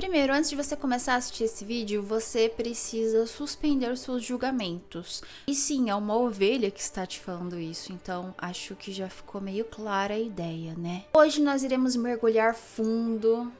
Primeiro, antes de você começar a assistir esse vídeo, você precisa suspender seus julgamentos. E sim, é uma ovelha que está te falando isso, então acho que já ficou meio clara a ideia, né? Hoje nós iremos mergulhar fundo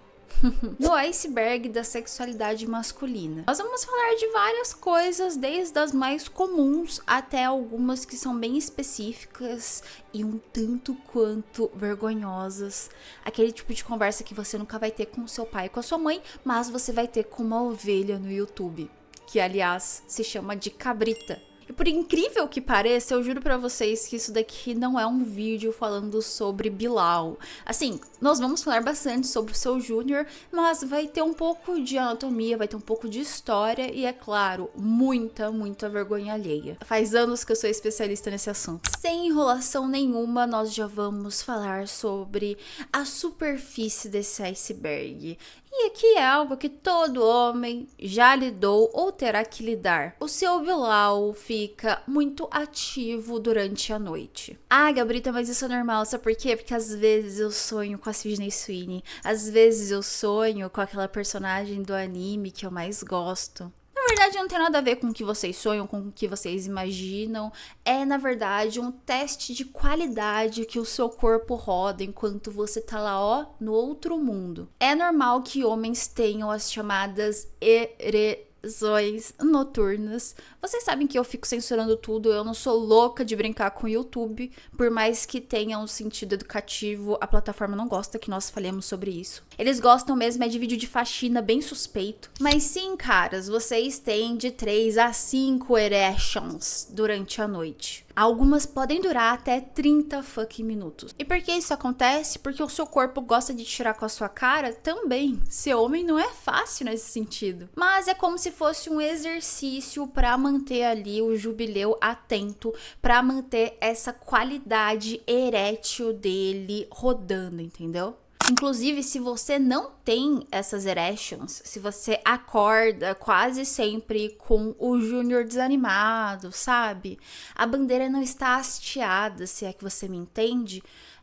no iceberg da sexualidade masculina. Nós vamos falar de várias coisas, desde as mais comuns até algumas que são bem específicas e um tanto quanto vergonhosas. Aquele tipo de conversa que você nunca vai ter com seu pai e com a sua mãe, mas você vai ter com uma ovelha no YouTube, que aliás se chama de cabrita. E por incrível que pareça, eu juro pra vocês que isso daqui não é um vídeo falando sobre Bilal. Assim, nós vamos falar bastante sobre o seu Júnior, mas vai ter um pouco de anatomia, vai ter um pouco de história e, é claro, muita vergonha alheia. Faz anos que eu sou especialista nesse assunto. Sem enrolação nenhuma, nós já vamos falar sobre a superfície desse iceberg. E aqui é algo que todo homem já lidou ou terá que lidar. O seu Bilal fica muito ativo durante a noite. Ah, Gabrita, mas isso é normal, sabe por quê? Porque às vezes eu sonho com a Sydney Sweeney, às vezes eu sonho com aquela personagem do anime que eu mais gosto. Na verdade, não tem nada a ver com o que vocês sonham, com o que vocês imaginam. É, na verdade, um teste de qualidade que o seu corpo roda enquanto você tá lá, ó, no outro mundo. É normal que homens tenham as chamadas ereções noturnas. Vocês sabem que eu fico censurando tudo, eu não sou louca de brincar com o YouTube, por mais que tenha um sentido educativo, a plataforma não gosta que nós falemos sobre isso. Eles gostam mesmo é de vídeo de faxina bem suspeito. Mas sim, caras, vocês têm de 3 a 5 erections durante a noite. Algumas podem durar até 30 fucking minutos. E por que isso acontece? Porque o seu corpo gosta de tirar com a sua cara também. Ser homem não é fácil nesse sentido. Mas é como se fosse um exercício para manter ali o jubileu atento, para manter essa qualidade erétil dele rodando, entendeu? Inclusive, se você não tem essas erections, se você acorda quase sempre com o Júnior desanimado, sabe? A bandeira não está hasteada, se é que você me entende.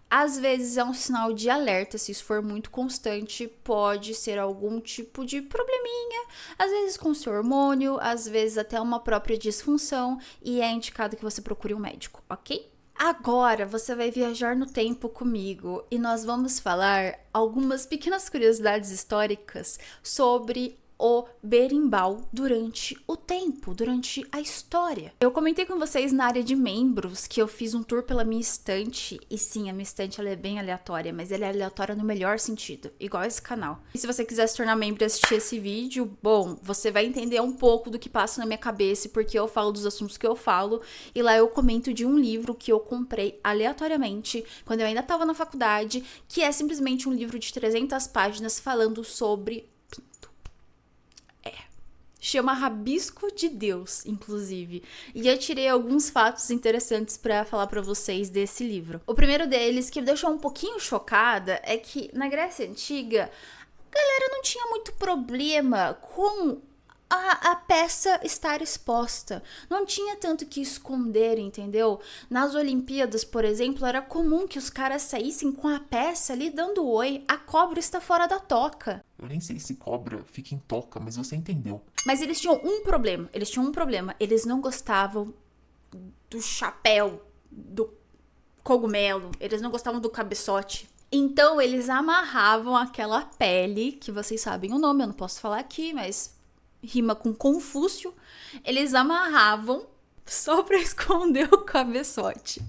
Às vezes é um sinal de alerta, se isso for muito constante, pode ser algum tipo de probleminha, às vezes com seu hormônio, às vezes até uma própria disfunção, e é indicado que você procure um médico, ok? Agora você vai viajar no tempo comigo e nós vamos falar algumas pequenas curiosidades históricas sobre o berimbau durante o tempo, durante a história. Eu comentei com vocês na área de membros que eu fiz um tour pela minha estante, e sim, a minha estante ela é bem aleatória, mas ela é aleatória no melhor sentido, igual esse canal. E se você quiser se tornar membro e assistir esse vídeo, bom, você vai entender um pouco do que passa na minha cabeça e porque eu falo dos assuntos que eu falo, e lá eu comento de um livro que eu comprei aleatoriamente quando eu ainda estava na faculdade, que é simplesmente um livro de 300 páginas falando sobre chama Rabisco de Deus, inclusive. E eu tirei alguns fatos interessantes pra falar pra vocês desse livro. O primeiro deles, que me deixou um pouquinho chocada, é que na Grécia Antiga, a galera não tinha muito problema com a peça estar exposta. Não tinha tanto que esconder, entendeu? Nas Olimpíadas, por exemplo, era comum que os caras saíssem com a peça ali dando oi. A cobra está fora da toca. Eu nem sei se cobra fica em toca, mas você entendeu. Mas eles tinham um problema. Eles não gostavam do chapéu, do cogumelo. Eles não gostavam do cabeçote. Então, eles amarravam aquela pele, que vocês sabem o nome, eu não posso falar aqui, mas rima com Confúcio. Eles amarravam só pra esconder o cabeçote.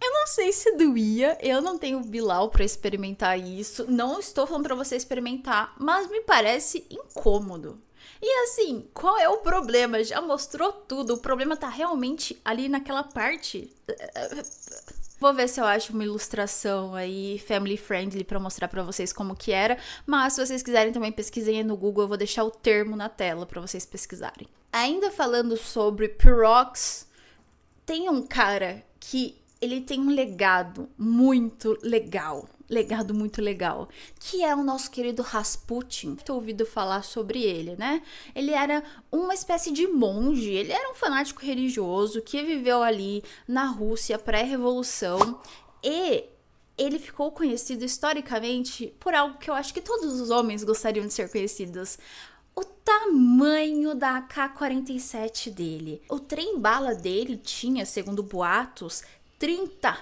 Eu não sei se doía, eu não tenho Bilal pra experimentar isso, não estou falando pra você experimentar, mas me parece incômodo. E assim, qual é o problema? Já mostrou tudo, o problema tá realmente ali naquela parte. Vou ver se eu acho uma ilustração aí family friendly pra mostrar pra vocês como que era, mas se vocês quiserem também pesquisem aí no Google, eu vou deixar o termo na tela pra vocês pesquisarem. Ainda falando sobre pirogues, tem um cara que ele tem um legado muito legal, que é o nosso querido Rasputin. Tô ouvido falar sobre ele, né? Ele era uma espécie de monge, ele era um fanático religioso que viveu ali na Rússia pré-revolução e ele ficou conhecido historicamente por algo que eu acho que todos os homens gostariam de ser conhecidos. O tamanho da AK-47 dele. O trem-bala dele tinha, segundo boatos, 30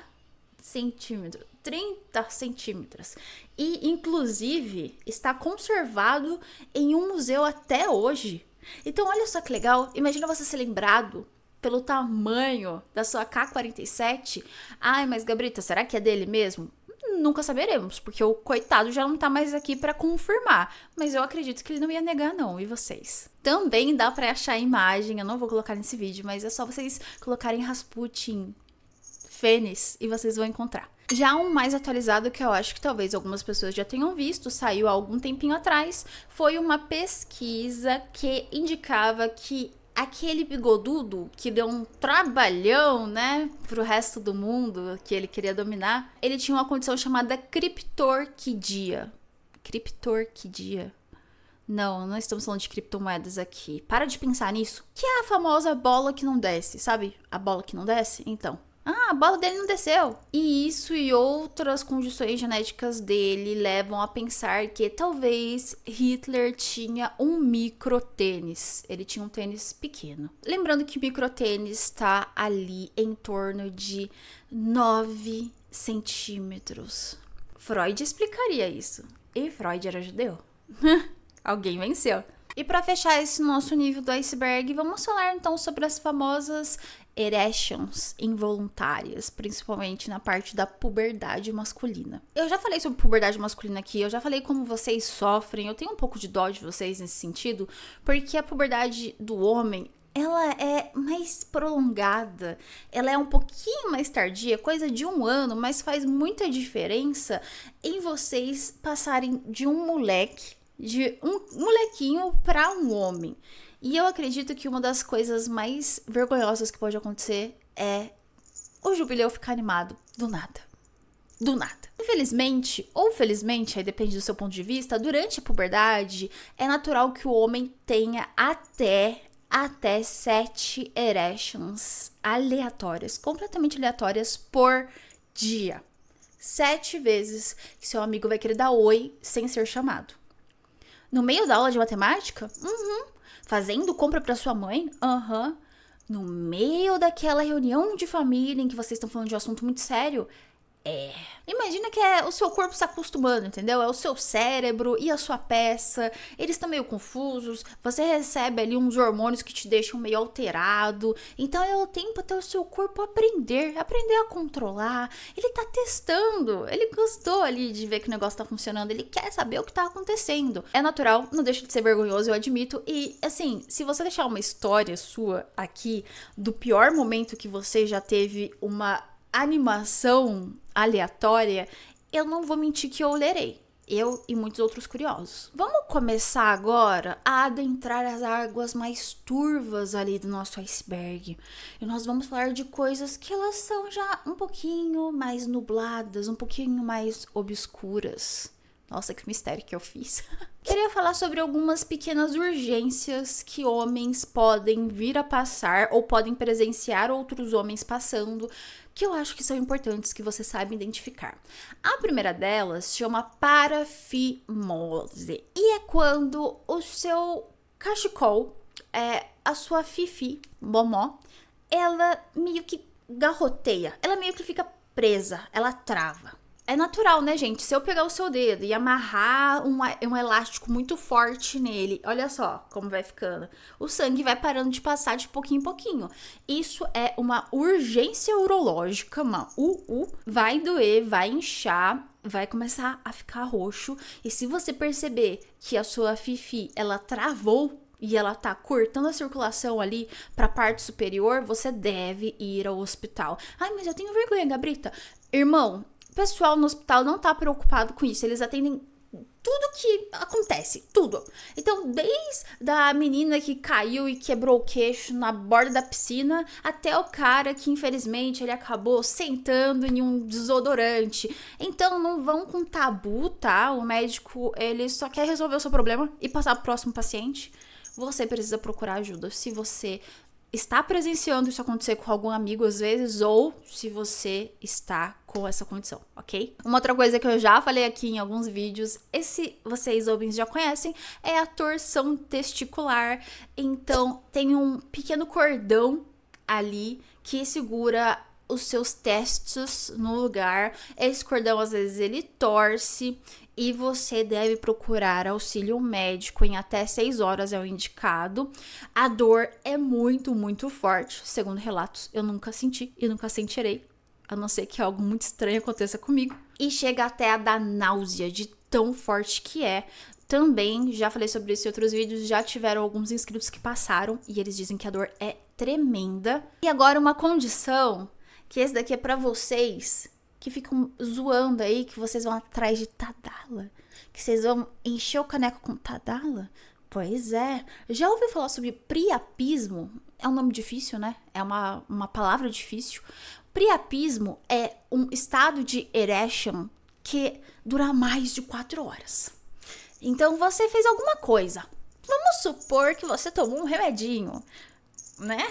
centímetros. 30 centímetros. E, inclusive, está conservado em um museu até hoje. Então, olha só que legal. Imagina você ser lembrado pelo tamanho da sua K-47. Ai, mas Gabrita, será que é dele mesmo? Nunca saberemos, porque o coitado já não tá mais aqui pra confirmar. Mas eu acredito que ele não ia negar, não. E vocês? Também dá pra achar a imagem, eu não vou colocar nesse vídeo, mas é só vocês colocarem Rasputin, Fênix, e vocês vão encontrar. Já um mais atualizado, que eu acho que talvez algumas pessoas já tenham visto, saiu há algum tempinho atrás, foi uma pesquisa que indicava que aquele bigodudo que deu um trabalhão, né, pro resto do mundo que ele queria dominar, ele tinha uma condição chamada criptorquidia. Criptorquidia? Não estamos falando de criptomoedas aqui. Para de pensar nisso. Que é a famosa bola que não desce, sabe? A bola que não desce? Então. A bola dele não desceu. E isso e outras condições genéticas dele levam a pensar que talvez Hitler tinha um microtênis. Ele tinha um tênis pequeno. Lembrando que o microtênis está ali em torno de 9 centímetros. Freud explicaria isso. E Freud era judeu. Alguém venceu. E para fechar esse nosso nível do iceberg, vamos falar então sobre as famosas erections involuntárias, principalmente na parte da puberdade masculina. Eu já falei sobre puberdade masculina aqui, eu já falei como vocês sofrem, eu tenho um pouco de dó de vocês nesse sentido, porque a puberdade do homem, ela é mais prolongada, ela é um pouquinho mais tardia, coisa de 1 ano, mas faz muita diferença em vocês passarem de um moleque, de um molequinho para um homem. E eu acredito que uma das coisas mais vergonhosas que pode acontecer é o jubileu ficar animado do nada. Do nada. Infelizmente, ou felizmente, aí depende do seu ponto de vista, durante a puberdade, é natural que o homem tenha até 7 erections aleatórias, completamente aleatórias por dia. 7 vezes que seu amigo vai querer dar oi sem ser chamado. No meio da aula de matemática? Fazendo compra pra sua mãe? No meio daquela reunião de família em que vocês estão falando de um assunto muito sério? Imagina que é o seu corpo se acostumando, entendeu? É o seu cérebro e a sua peça. Eles estão meio confusos. Você recebe ali uns hormônios que te deixam meio alterado. Então é o tempo até o seu corpo aprender a controlar. Ele tá testando. Ele gostou ali de ver que o negócio tá funcionando. Ele quer saber o que tá acontecendo. É natural, não deixa de ser vergonhoso, eu admito. E assim, se você deixar uma história sua aqui do pior momento que você já teve uma animação aleatória, eu não vou mentir que eu lerei. Eu e muitos outros curiosos. Vamos começar agora a adentrar as águas mais turvas ali do nosso iceberg. E nós vamos falar de coisas que elas são já um pouquinho mais nubladas, um pouquinho mais obscuras. Nossa, que mistério que eu fiz. Queria falar sobre algumas pequenas urgências que homens podem vir a passar ou podem presenciar outros homens passando, que eu acho que são importantes que você saiba identificar. A primeira delas chama parafimose. E é quando o seu cachecol, a sua fifi, bomó, ela meio que garroteia, ela meio que fica presa, ela trava. É natural, né, gente? Se eu pegar o seu dedo e amarrar um elástico muito forte nele, olha só como vai ficando. O sangue vai parando de passar de pouquinho em pouquinho. Isso é uma urgência urológica, vai doer, vai inchar, vai começar a ficar roxo. E se você perceber que a sua fifi, ela travou e ela tá cortando a circulação ali pra parte superior, você deve ir ao hospital. Ai, mas eu tenho vergonha, Gabrita. Irmão, o pessoal no hospital não tá preocupado com isso, eles atendem tudo que acontece, tudo. Então, desde a menina que caiu e quebrou o queixo na borda da piscina, até o cara que, infelizmente, ele acabou sentando em um desodorante. Então, não vão com tabu, tá? O médico, ele só quer resolver o seu problema e passar pro próximo paciente. Você precisa procurar ajuda se você está presenciando isso acontecer com algum amigo às vezes, ou se você está com essa condição, ok? Uma outra coisa que eu já falei aqui em alguns vídeos, esse vocês homens já conhecem, é a torção testicular. Então, tem um pequeno cordão ali que segura os seus testes no lugar. Esse cordão, às vezes, ele torce e você deve procurar auxílio médico em até 6 horas, é o indicado. A dor é muito, muito forte, segundo relatos. Eu nunca senti e nunca sentirei, a não ser que algo muito estranho aconteça comigo. E chega até a dar náusea de tão forte que é. Também, já falei sobre isso em outros vídeos, já tiveram alguns inscritos que passaram e eles dizem que a dor é tremenda. E agora uma condição, que esse daqui é pra vocês que ficam zoando aí, que vocês vão atrás de Tadala, que vocês vão encher o caneco com Tadala. Pois é, já ouviu falar sobre priapismo? É um nome difícil, né? É uma palavra difícil. Priapismo é um estado de erection que dura mais de 4 horas. Então você fez alguma coisa. Vamos supor que você tomou um remedinho, né?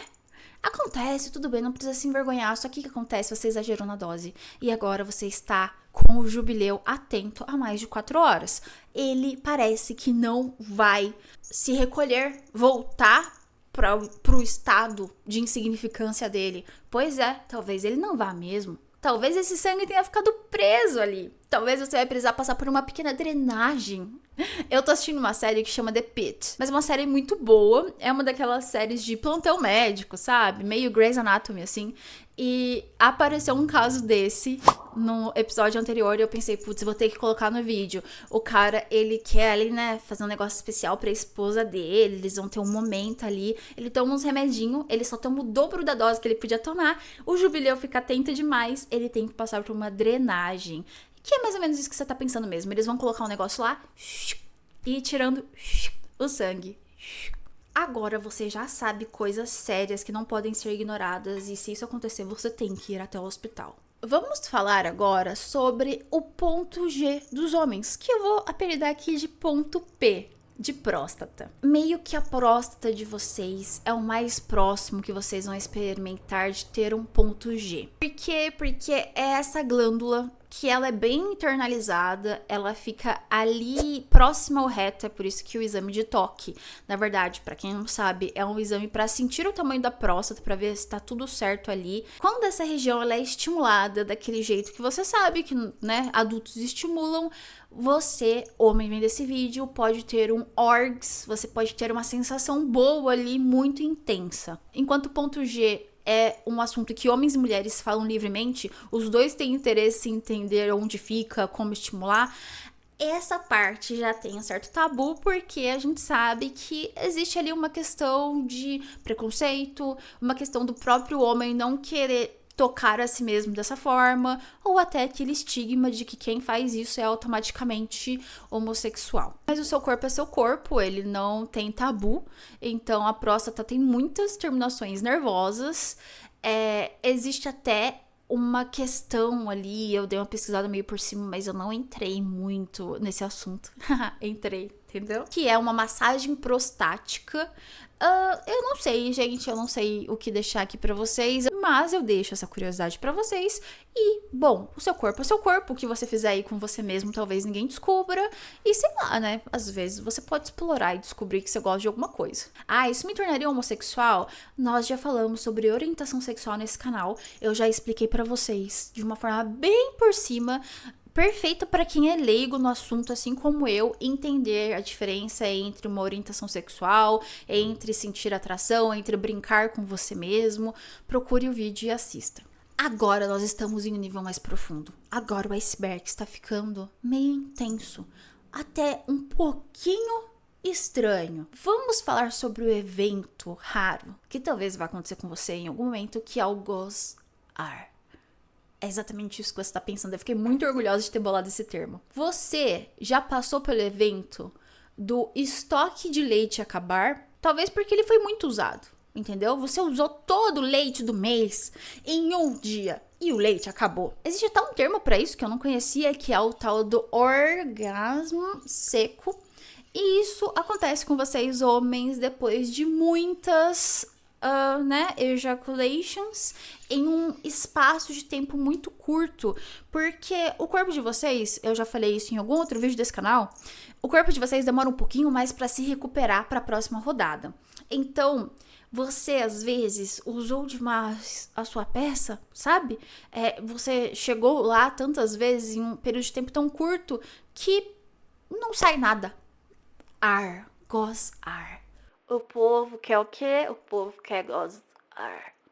Acontece, tudo bem, não precisa se envergonhar. Só que o que acontece? Você exagerou na dose. E agora você está com o jubileu atento há mais de 4 horas. Ele parece que não vai se recolher, voltar pro estado de insignificância dele. Pois é, talvez ele não vá mesmo. Talvez esse sangue tenha ficado preso ali. Talvez você vai precisar passar por uma pequena drenagem. Eu tô assistindo uma série que chama The Pitt, mas é uma série muito boa. É uma daquelas séries de plantão médico, sabe? Meio Grey's Anatomy, assim. E apareceu um caso desse no episódio anterior e eu pensei, putz, vou ter que colocar no vídeo. O cara, ele quer ali, né, fazer um negócio especial pra esposa dele, eles vão ter um momento ali. Ele toma uns remedinhos, ele só toma o dobro da dose que ele podia tomar. O jubileu fica atento demais, ele tem que passar por uma drenagem. Que é mais ou menos isso que você tá pensando mesmo. Eles vão colocar um negócio lá e ir tirando o sangue. Agora você já sabe coisas sérias que não podem ser ignoradas e se isso acontecer, você tem que ir até o hospital. Vamos falar agora sobre o ponto G dos homens, que eu vou apelidar aqui de ponto P, de próstata. Meio que a próstata de vocês é o mais próximo que vocês vão experimentar de ter um ponto G. Por quê? Porque é essa glândula que ela é bem internalizada, ela fica ali próxima ao reto, é por isso que o exame de toque, na verdade, pra quem não sabe, é um exame pra sentir o tamanho da próstata, pra ver se tá tudo certo ali. Quando essa região ela é estimulada daquele jeito que você sabe que, né, adultos estimulam, você, homem vendo esse vídeo, pode ter um orgs, você pode ter uma sensação boa ali, muito intensa. Enquanto o ponto G é um assunto que homens e mulheres falam livremente, os dois têm interesse em entender onde fica, como estimular. Essa parte já tem um certo tabu, porque a gente sabe que existe ali uma questão de preconceito, uma questão do próprio homem não querer tocar a si mesmo dessa forma, ou até aquele estigma de que quem faz isso é automaticamente homossexual. Mas o seu corpo é seu corpo, ele não tem tabu, então a próstata tem muitas terminações nervosas, existe até uma questão ali, eu dei uma pesquisada meio por cima, mas eu não entrei muito nesse assunto. Entrei, entendeu? Que é uma massagem prostática. Eu não sei, gente, eu não sei o que deixar aqui pra vocês, mas eu deixo essa curiosidade pra vocês. E, bom, o seu corpo é seu corpo, o que você fizer aí com você mesmo, talvez ninguém descubra. E sei lá, né, às vezes você pode explorar e descobrir que você gosta de alguma coisa. Ah, isso me tornaria homossexual? Nós já falamos sobre orientação sexual nesse canal, eu já expliquei pra vocês de uma forma bem por cima, perfeita para quem é leigo no assunto, assim como eu, entender a diferença entre uma orientação sexual, entre sentir atração, entre brincar com você mesmo. Procure o vídeo e assista. Agora nós estamos em um nível mais profundo. Agora o iceberg está ficando meio intenso, até um pouquinho estranho. Vamos falar sobre o evento raro que talvez vá acontecer com você em algum momento, que é o gozar. É exatamente isso que você tá pensando. Eu fiquei muito orgulhosa de ter bolado esse termo. Você já passou pelo evento do estoque de leite acabar? Talvez porque ele foi muito usado, entendeu? Você usou todo o leite do mês em um dia e o leite acabou. Existe até um termo pra isso que eu não conhecia, que é o tal do orgasmo seco. E isso acontece com vocês, homens, depois de muitas né, ejaculations em um espaço de tempo muito curto, porque o corpo de vocês, eu já falei isso em algum outro vídeo desse canal, o corpo de vocês demora um pouquinho mais para se recuperar para a próxima rodada. Então, você às vezes usou demais a sua peça, sabe? Você chegou lá tantas vezes em um período de tempo tão curto que não sai nada. Ar, gozar. O povo quer o quê? O povo quer gozar.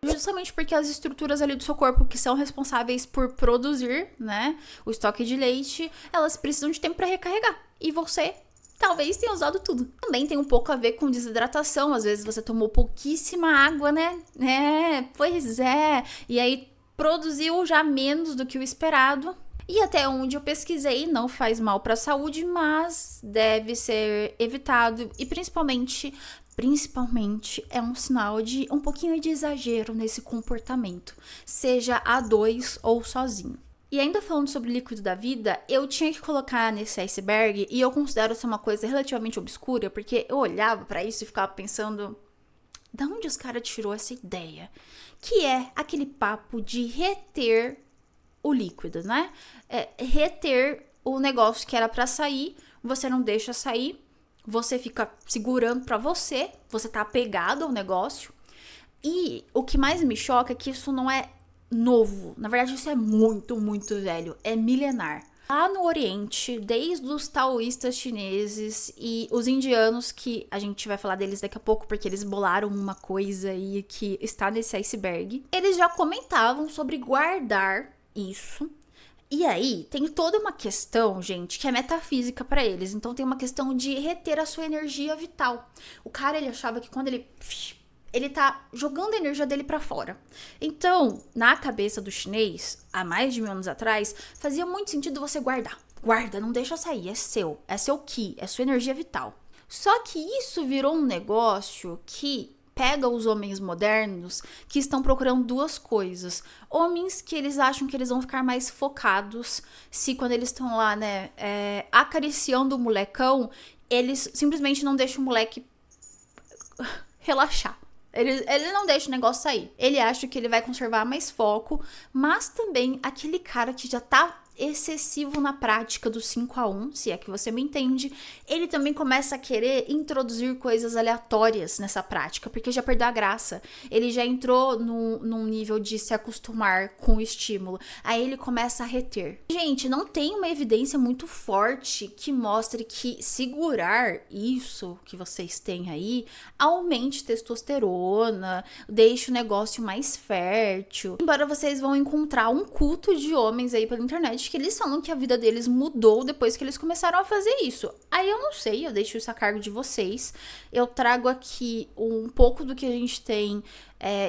Justamente porque as estruturas ali do seu corpo que são responsáveis por produzir, né, o estoque de leite, elas precisam de tempo para recarregar. E você talvez tenha usado tudo. Também tem um pouco a ver com desidratação. Às vezes você tomou pouquíssima água, né? Pois é. E aí produziu já menos do que o esperado. E até onde eu pesquisei, não faz mal para a saúde, mas deve ser evitado. E principalmente é um sinal de um pouquinho de exagero nesse comportamento, seja a dois ou sozinho. E ainda falando sobre líquido da vida, eu tinha que colocar nesse iceberg, e eu considero isso uma coisa relativamente obscura, porque eu olhava pra isso e ficava pensando, da onde os caras tirou essa ideia? Que é aquele papo de reter o líquido, né? Reter o negócio que era pra sair, você não deixa sair, você fica segurando pra você tá apegado ao negócio. E o que mais me choca é que isso não é novo. Na verdade, isso é muito, muito velho. É milenar. Lá no Oriente, desde os taoístas chineses e os indianos, que a gente vai falar deles daqui a pouco, porque eles bolaram uma coisa aí que está nesse iceberg, eles já comentavam sobre guardar isso. E aí, tem toda uma questão, gente, que é metafísica pra eles. Então, tem uma questão de reter a sua energia vital. O cara, ele achava que quando ele tá jogando a energia dele pra fora. Então, na cabeça do chinês, há mais de 1000 anos atrás, fazia muito sentido você guardar. Guarda, não deixa sair, é seu ki, é sua energia vital. Só que isso virou um negócio que pega os homens modernos que estão procurando duas coisas. Homens que eles acham que eles vão ficar mais focados se quando eles estão lá, né, acariciando o molecão, eles simplesmente não deixam o moleque relaxar. Ele não deixa o negócio sair. Ele acha que ele vai conservar mais foco, mas também aquele cara que já tá excessivo na prática do 5-1, se é que você me entende, ele também começa a querer introduzir coisas aleatórias nessa prática, porque já perdeu a graça. Ele já entrou num nível de se acostumar com o estímulo. Aí ele começa a reter. Gente, não tem uma evidência muito forte que mostre que segurar isso que vocês têm aí aumente testosterona, deixe o negócio mais fértil. Embora vocês vão encontrar um culto de homens aí pela internet que eles falam que a vida deles mudou depois que eles começaram a fazer isso. Aí eu não sei, eu deixo isso a cargo de vocês. Eu trago aqui um pouco do que a gente tem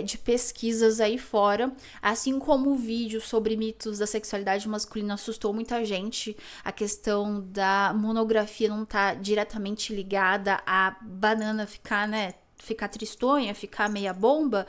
de pesquisas aí fora, assim como o vídeo sobre mitos da sexualidade masculina assustou muita gente. A questão da monografia não tá diretamente ligada a banana ficar tristonha, ficar meia bomba.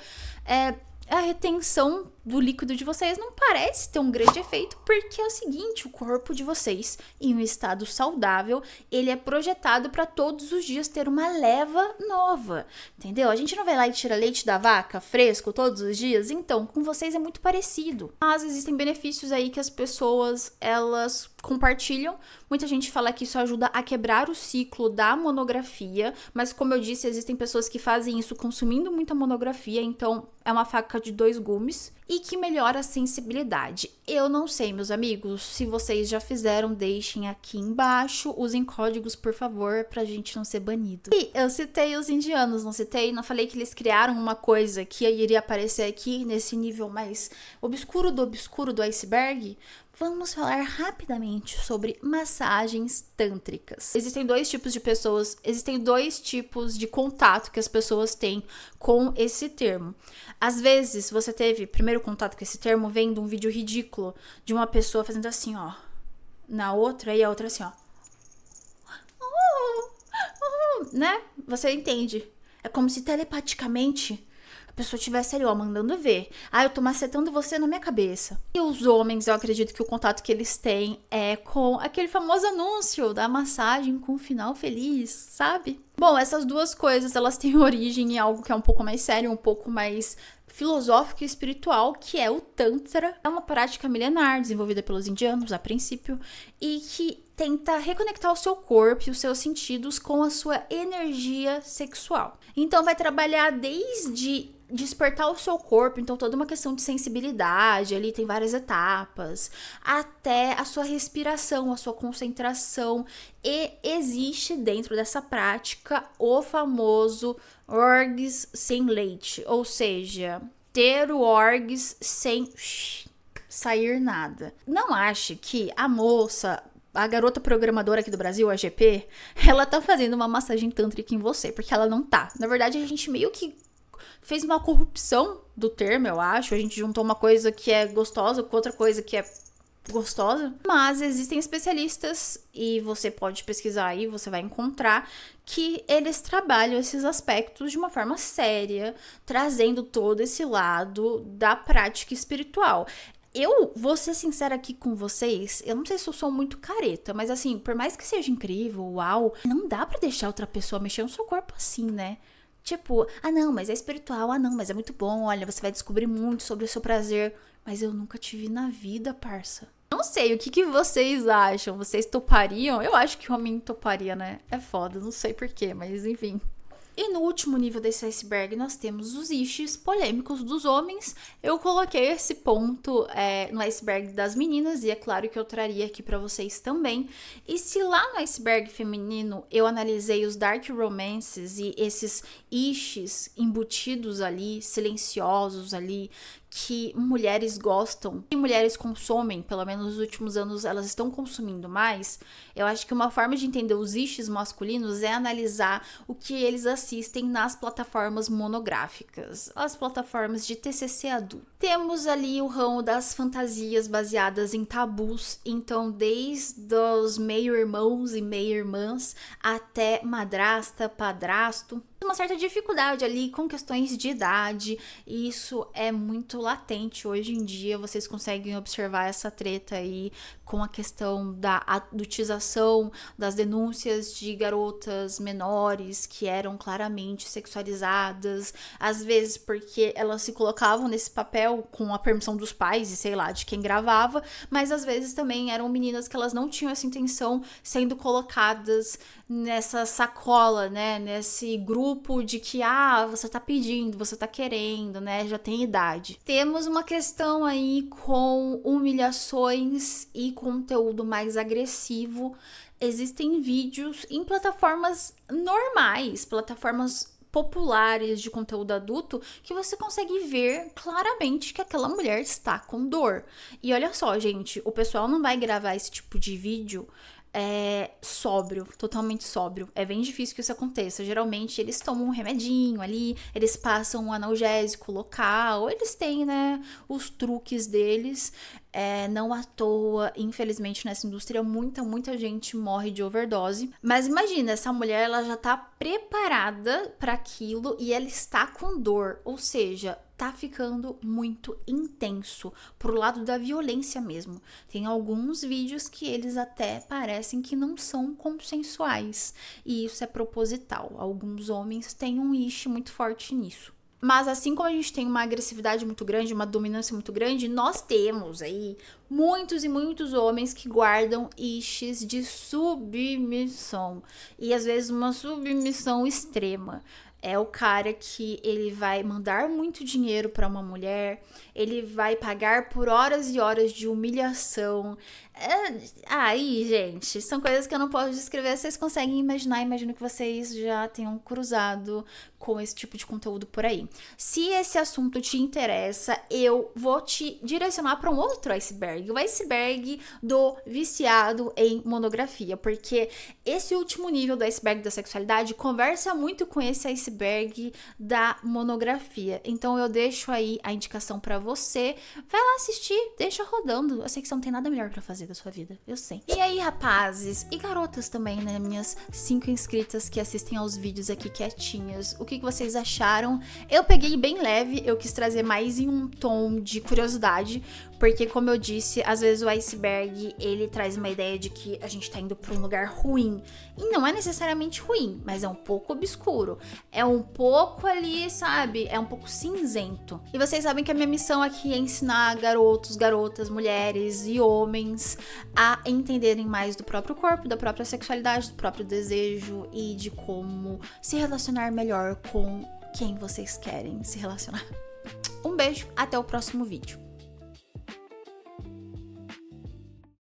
A retenção do líquido de vocês não parece ter um grande efeito, porque é o seguinte, o corpo de vocês, em um estado saudável, ele é projetado para todos os dias ter uma leva nova, entendeu? A gente não vai lá e tira leite da vaca fresco todos os dias, então com vocês é muito parecido. Mas existem benefícios aí que as pessoas, elas compartilham. Muita gente fala que isso ajuda a quebrar o ciclo da monografia, mas como eu disse, existem pessoas que fazem isso consumindo muita monografia, então é uma faca de dois gumes. E que melhora a sensibilidade. Eu não sei, meus amigos, se vocês já fizeram, deixem aqui embaixo, usem códigos, por favor, pra gente não ser banido. E eu citei os indianos, não citei? Não falei que eles criaram uma coisa que iria aparecer aqui nesse nível mais obscuro do iceberg? Vamos falar rapidamente sobre massagens tântricas. Existem dois tipos de pessoas, existem dois tipos de contato que as pessoas têm com esse termo. Às vezes, você teve primeiro contato com esse termo vendo um vídeo ridículo de uma pessoa fazendo assim, ó, na outra, e a outra assim, ó. Né? Você entende? É como se telepaticamente a pessoa estivesse ali, ó, mandando ver. Eu tô macetando você na minha cabeça. E os homens, eu acredito que o contato que eles têm é com aquele famoso anúncio da massagem com final feliz, sabe? Bom, essas duas coisas, elas têm origem em algo que é um pouco mais sério, um pouco mais filosófico e espiritual, que é o Tantra. É uma prática milenar, desenvolvida pelos indianos, a princípio, e que tenta reconectar o seu corpo e os seus sentidos com a sua energia sexual. Então, vai trabalhar desde despertar o seu corpo, então toda uma questão de sensibilidade, ali tem várias etapas, até a sua respiração, a sua concentração, e existe dentro dessa prática o famoso orgs sem leite, ou seja, ter o orgs sem sair nada. Não ache que a moça, a garota programadora aqui do Brasil, a GP, ela tá fazendo uma massagem tântrica em você, porque ela não tá. Na verdade, a gente meio que fez uma corrupção do termo, eu acho. A gente juntou uma coisa que é gostosa com outra coisa que é gostosa. Mas existem especialistas, e você pode pesquisar aí, você vai encontrar, que eles trabalham esses aspectos de uma forma séria, trazendo todo esse lado da prática espiritual. Eu vou ser sincera aqui com vocês, eu não sei se eu sou muito careta, mas assim, por mais que seja incrível, uau, não dá pra deixar outra pessoa mexer no seu corpo assim, né? Tipo, ah não, mas é espiritual, ah não, mas é muito bom, olha, você vai descobrir muito sobre o seu prazer. Mas eu nunca te vi na vida, parça. Não sei, o que vocês acham? Vocês topariam? Eu acho que homem toparia, né? É foda, não sei porquê, mas enfim. E no último nível desse iceberg nós temos os issues polêmicos dos homens. Eu coloquei esse ponto no iceberg das meninas, e é claro que eu traria aqui pra vocês também. E se lá no iceberg feminino eu analisei os dark romances e esses issues embutidos ali, silenciosos ali, que mulheres gostam e mulheres consomem, pelo menos nos últimos anos elas estão consumindo mais, eu acho que uma forma de entender os issues masculinos é analisar o que eles assistem nas plataformas monográficas, as plataformas de TCC adulto. Temos ali o ramo das fantasias baseadas em tabus, então desde os meio-irmãos e meio-irmãs até madrasta, padrasto, uma certa dificuldade ali com questões de idade, e isso é muito latente hoje em dia. Vocês conseguem observar essa treta aí com a questão da adultização, das denúncias de garotas menores que eram claramente sexualizadas, às vezes porque elas se colocavam nesse papel com a permissão dos pais e sei lá, de quem gravava, mas às vezes também eram meninas que elas não tinham essa intenção, sendo colocadas nessa sacola, né, nesse grupo de que, você tá pedindo, você tá querendo, né, já tem idade. Temos uma questão aí com humilhações e conteúdo mais agressivo. Existem vídeos em plataformas normais, plataformas populares de conteúdo adulto, que você consegue ver claramente que aquela mulher está com dor. E olha só, gente, o pessoal não vai gravar esse tipo de vídeo sóbrio, totalmente sóbrio. É bem difícil que isso aconteça. Geralmente eles tomam um remedinho ali, eles passam um analgésico local, eles têm, né, os truques deles. Não à toa, infelizmente, nessa indústria, muita gente morre de overdose. Mas imagina, essa mulher, ela já tá preparada para aquilo e ela está com dor, ou seja, tá ficando muito intenso pro lado da violência mesmo. Tem alguns vídeos que eles até parecem que não são consensuais, e isso é proposital. Alguns homens têm um issue muito forte nisso. Mas assim como a gente tem uma agressividade muito grande, uma dominância muito grande, nós temos aí muitos e muitos homens que guardam issues de submissão. E às vezes uma submissão extrema. É o cara que ele vai mandar muito dinheiro para uma mulher, ele vai pagar por horas e horas de humilhação. Aí, gente, são coisas que eu não posso descrever. Vocês conseguem imaginar? Imagino que vocês já tenham cruzado com esse tipo de conteúdo por aí. Se esse assunto te interessa, eu vou te direcionar para um outro iceberg, o iceberg do viciado em monografia, porque esse último nível do iceberg da sexualidade conversa muito com esse iceberg da monografia. Então eu deixo aí a indicação para você. Vai lá assistir, deixa rodando. Eu sei que você não tem nada melhor para fazer da sua vida, eu sei. E aí, rapazes e garotas também, né, minhas 5 inscritas que assistem aos vídeos aqui quietinhas, o que vocês acharam? Eu peguei bem leve, eu quis trazer mais em um tom de curiosidade, Porque, como eu disse, às vezes o iceberg, ele traz uma ideia de que a gente tá indo pra um lugar ruim. E não é necessariamente ruim, mas é um pouco obscuro. É um pouco ali, sabe? É um pouco cinzento. E vocês sabem que a minha missão aqui é ensinar garotos, garotas, mulheres e homens a entenderem mais do próprio corpo, da própria sexualidade, do próprio desejo e de como se relacionar melhor com quem vocês querem se relacionar. Um beijo, até o próximo vídeo.